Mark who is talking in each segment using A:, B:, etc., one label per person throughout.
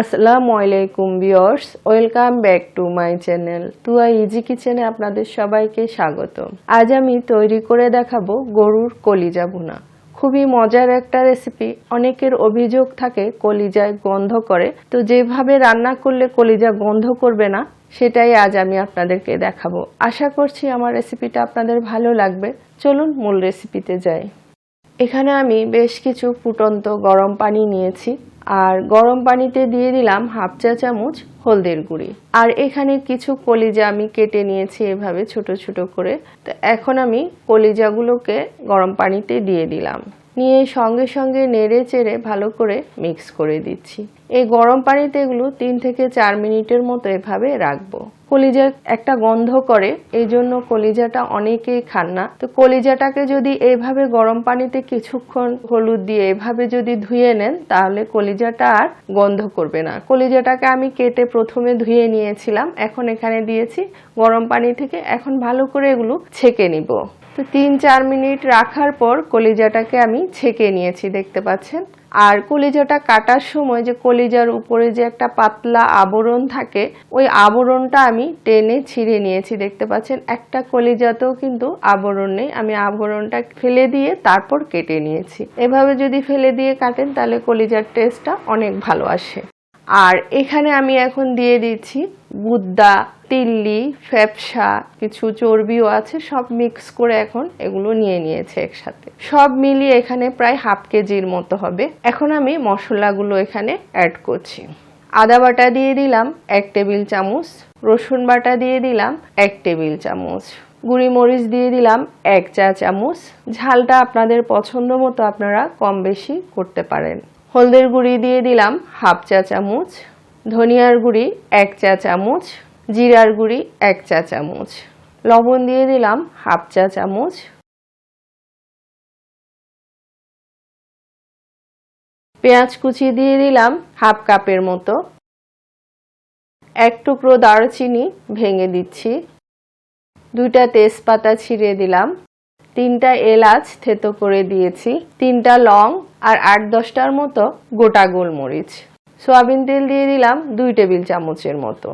A: আসসালামু আলাইকুম viewers, welcome back to my channel Tuya easy কিচেনে আপনাদের সবাইকে স্বাগত। আজ আমি তৈরি করে দেখাবো গরুর কলিজা ভুনা। খুবই মজার একটা রেসিপি। অনেকের অভিযোগ থাকে কলিজায় গন্ধ করে, তো যেভাবে রান্না করলে কলিজা গন্ধ করবে না সেটাই আজ আমি আপনাদেরকে দেখাবো। আশা করছি আমার রেসিপিটা আপনাদের ভালো লাগবে। চলুন মূল রেসিপিতে যাই। এখানে আমি বেশ কিছু ফুটন্ত গরম পানি নিয়েছি, আর গরম পানিতে দিয়ে দিলাম হাফ চা চামচ হলদের গুঁড়ি। আর এখানে কিছু কলিজা আমি কেটে নিয়েছি এভাবে ছোট ছোট করে। তো এখন আমি কলিজাগুলোকে গরম পানিতে দিয়ে দিলাম, নিয়ে সঙ্গে সঙ্গে নেড়ে চেড়ে ভালো করে মিক্স করে দিচ্ছি। এই গরম পানিতে এগুলো 3 থেকে 4 মিনিটের মতো এভাবে রাখবো। কলিজা একটা গন্ধ করে, এই জন্য কলিজাটা অনেকেই খান না। তো কলিজাটাকে যদি এইভাবে গরম পানিতে কিছুক্ষণ হলুদ দিয়ে এভাবে যদি ধুয়ে নেন তাহলে কলিজাটা আর গন্ধ করবে না। কলিজাটাকে আমি কেটে প্রথমে ধুয়ে নিয়েছিলাম, এখন এখানে দিয়েছি গরম পানি থেকে। এখন ভালো করে এগুলো ছেঁকে নিব। তো 3-4 মিনিট রাখার পর কলিজাটাকে আমি ছেঁকে নিয়েছি, দেখতে পাচ্ছেন। আর কলিজাটা কাটার সময় যে কলিজার উপরে যে একটা পাতলা আবরণ থাকে, ওই আবরণটা আমি টেনে ছিঁড়ে নিয়েছি, দেখতে পাচ্ছেন। একটা কলিজাতেও কিন্তু আবরণ নেই, আমি আবরণটা ফেলে দিয়ে তারপর কেটে নিয়েছি। এভাবে যদি ফেলে দিয়ে কাটেন তাহলে কলিজার টেস্টটা অনেক ভালো আসে। আর এখানে আমি এখন দিয়ে দিচ্ছি গুদ্দা, তিল্লি, ফ্যাপসা, কিছু চর্বিও আছে, সব মিক্স করে এখন এগুলো নিয়ে নিয়েছে একসাথে। সব মিলিয়ে এখানে প্রায় হাফ কেজির মতো হবে। এখন আমি মশলাগুলো এখানে অ্যাড করছি। আদা বাটা দিয়ে দিলাম 1 টেবিল চামচ, রসুন বাটা দিয়ে দিলাম 1 টেবিল চামচ, গুঁড়ি মরিচ দিয়ে দিলাম 1 চা চামচ। ঝালটা আপনাদের পছন্দ মতো আপনারা কম বেশি করতে পারেন। হলদের গুঁড়ি দিয়ে দিলাম হাফ চা চামচ, ধনিয়ার গুঁড়ি 1 চা চামচ, জিরার গুঁড়ি 1 চা চামচ, লবণ দিয়ে দিলাম হাফ চা চামচ, পেঁয়াজ কুচি দিয়ে দিলাম হাফ কাপের মতো, 1 টুকরো দারচিনি ভেঙে দিচ্ছি, 2টা তেজপাতা ছিঁড়ে দিলাম, 3টা এলাচ থেতো করে দিয়েছি, 3টা লং আর 8-10টার মতো গোটা গোলমরিচ। সয়াবিন তেল দিয়ে দিলাম 2 টেবিল চামচের মতো।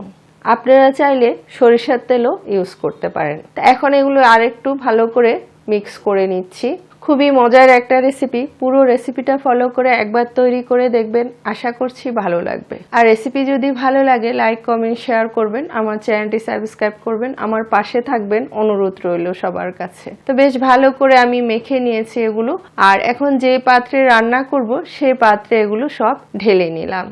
A: আপনারা চাইলে সরিষার তেলও ইউজ করতে পারেন। এখন এগুলো আরেকটু ভালো করে মিক্স করে নিচ্ছি। খুবই মজার একটা রেসিপি। পুরো রেসিপিটা ফলো করে একবার তৈরি করে দেখবেন, আশা করছি ভালো লাগবে। আর রেসিপি যদি ভালো লাগে লাইক, কমেন্ট, শেয়ার করবেন, আমার চ্যানেলটি সাবস্ক্রাইব করবেন, আমার পাশে থাকবেন, অনুরোধ রইল সবার কাছে। তো বেশ ভালো করে আমি মেখে নিয়েছি এগুলো। আর এখন যে পাত্রে রান্না করব সেই পাত্রে এগুলো সব ঢেলে নিলাম।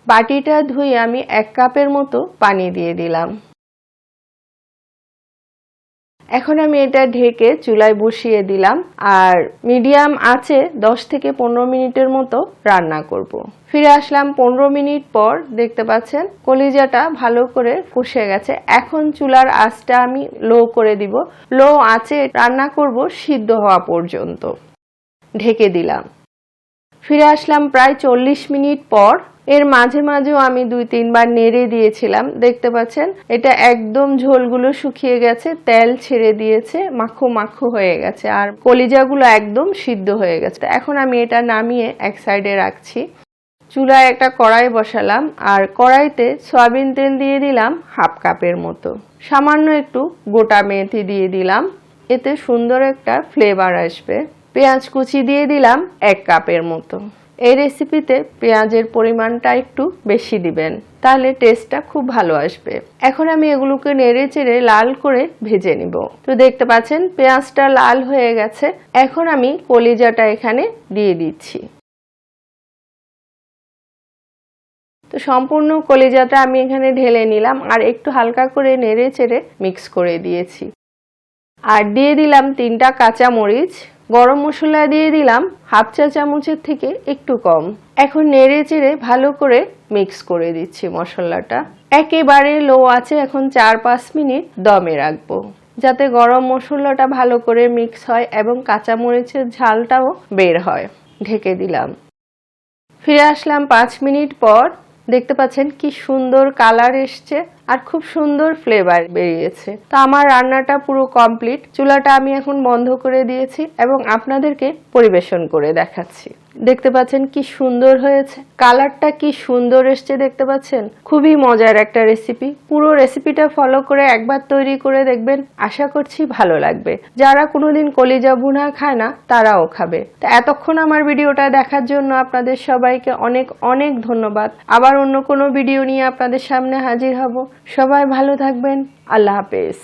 A: বাটিটা ধুয়ে আমি 1 কাপের মতো পানি দিয়ে দিলাম। এখন আমি এটা ঢেকে চুলায় বসিয়ে দিলাম, আর মিডিয়াম আঁচে 10 থেকে 15 মিনিটের মতো রান্না করব। ফিরে আসলাম 15 মিনিট পর, দেখতে পাচ্ছেন কলিজাটা ভালো করে কষে গেছে। এখন চুলার আঁচটা আমি লো করে দিব। লো আঁচে রান্না করব সিদ্ধ হওয়া পর্যন্ত। ঢেকে দিলাম। ফিরে আসলাম প্রায় 40 মিনিট পর। এর মাঝে মাঝেও আমি 2-3 বার নেড়ে দিয়েছিলাম, দেখতে পাচ্ছেন এটা একদম ঝোলগুলো শুকিয়ে গেছে, তেল ছেড়ে দিয়েছে, মাখো মাখো হয়ে গেছে, আর কলিজাগুলো একদম সিদ্ধ হয়ে গেছে। এখন আমি এটা নামিয়ে এক সাইডে রাখছি। চুলায় একটা কড়াই বসালাম, আর কড়াইতে সয়াবিন তেল দিয়ে দিলাম হাফ কাপের মতো। সামান্য একটু গোটা মেথি দিয়ে দিলাম, এতে সুন্দর একটা ফ্লেভার আসবে। পেঁয়াজ কুচি দিয়ে দিলাম 1 কাপের মতো। এই রেসিপিতে পেঁয়াজের পরিমাণটা একটু বেশি দিবেন, তাহলে টেস্টটা খুব ভালো আসবে। এখন আমি এগুলোকে নেড়ে চেড়ে লাল করে ভেজে নিব। তো দেখতে পাচ্ছেন পেঁয়াজটা লাল হয়ে গেছে। এখন আমি কলিজাটা এখানে দিয়ে দিচ্ছি। তো সম্পূর্ণ কলিজাটা আমি এখানে ঢেলে নিলাম, আর একটু হালকা করে নেড়ে চেড়ে মিক্স করে দিয়েছি। আর দিয়ে দিলাম 3টা কাঁচা মরিচ। গরম মশলা দিয়ে দিলাম হাফ চা চামচের থেকে একটু কম। এখন নেড়ে চেড়ে ভালো করে মিক্স করে দিচ্ছি মশলাটা। একেবারে লো আছে এখন 4-5 মিনিট দমে রাখবো, যাতে গরম মশলাটা ভালো করে মিক্স হয় এবং কাঁচা মরিচের ঝালটাও বের হয়। ঢেকে দিলাম। ফিরে আসলাম 5 মিনিট পর। দেখতে পাচ্ছেন কি সুন্দর কালার এসছে, আর খুব সুন্দর ফ্লেভার বেরিয়েছে। তো আমার রান্নাটা পুরো কমপ্লিট। চুলাটা আমি এখন বন্ধ করে দিয়েছি এবং আপনাদেরকে পরিবেশন করে দেখাচ্ছি। দেখতে পাচ্ছেন কি সুন্দর হয়েছে, কালারটা কি সুন্দর এসছে দেখতে পাচ্ছেন। খুবই মজার একটা রেসিপি। পুরো রেসিপিটা ফলো করে একবার তৈরি করে দেখবেন, আশা করছি ভালো লাগবে। যারা কোনোদিন কলিজা ভুনা খায় না তারাও খাবে। তো এতক্ষণ আমার ভিডিওটা দেখার জন্য আপনাদের সবাইকে অনেক অনেক ধন্যবাদ। আবার অন্য কোনো ভিডিও নিয়ে আপনাদের সামনে হাজির হব। সবাই ভালো থাকবেন। আল্লাহ হাফেজ।